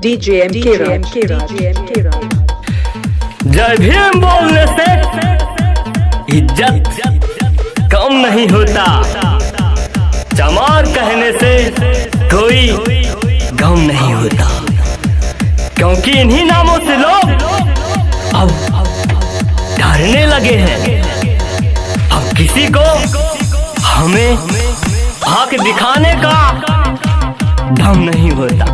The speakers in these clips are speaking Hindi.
DJ MK Raj। जय भीम बोलने से इज्जत कम नहीं होता, चमार कहने से कोई गम नहीं होता, क्योंकि इन्हीं नामों से लोग अब डरने लगे हैं। अब किसी को हमें आंख दिखाने का दम नहीं होता।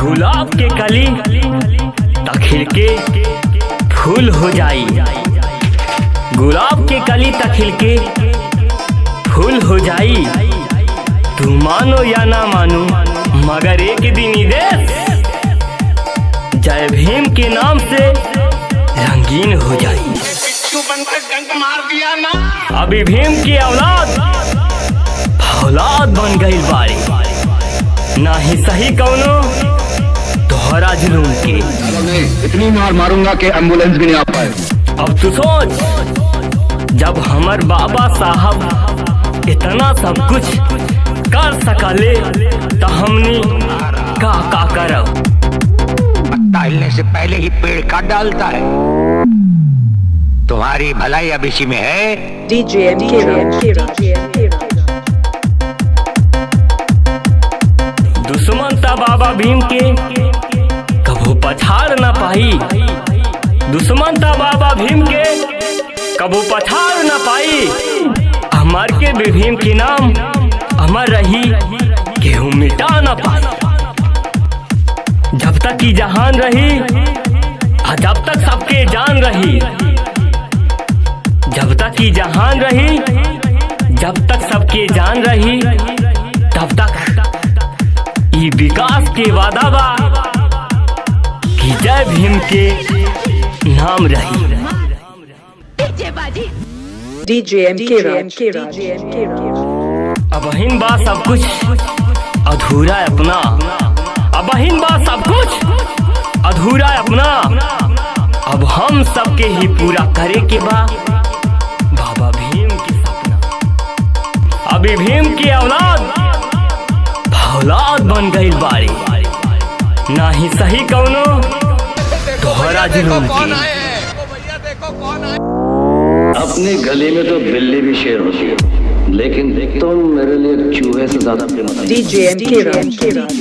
गुलाब के कली तखिल के फूल हो जाई, गुलाब के कली तखिल के फूल हो जाई। तू मानो या ना मानो मगर एक दिन ये देश जय भीम के नाम से रंगीन हो जाई। मार दिया ना, अभी भीम की औलाद बन गई बारी, ना ही सही कौनो तोहरा जुलूम के। इतनी मार मारूंगा कि एम्बुलेंस भी नहीं आ पाए। अब तू सोच, जब हमार बाबा साहब इतना सब कुछ कर सकले तो हमने का करब। पत्ता हिलने से पहले ही पेड़ काट डालता है। तुम्हारी भलाई अब इसी में है। DJ MK Raj। दुश्मन ता बाबा भीम के कबो पछाड़ ना पाई, दुश्मन ता बाबा भीम के कबो पछाड़ ना पाई। हमार के भी भीम के नाम अमर रही, केहू मिटा ना पाई। जब तक की जहान रही, जब तक सबके जान रही, जब तक की जहान रही, जब तक सबके जान रही, तब तक ये विकास के वादा बा कि जय भीम के नाम रही। DJ MK Raj। अब हिन बा सब कुछ अधूरा है अपना, अब हिन बा सब कुछ अधूरा है अपना। अब हम सबके ही पूरा करे के बा बाबा भीम की सपना। अभी भीम की औलाद बन गई बारी, ना ही सही कौनो तोहरा जुलूम की। अपनी गली में तो बिल्ली भी शेर होती है, लेकिन तुम मेरे लिए चूहे से ज्यादा कीमती हो। DJ MK Raj।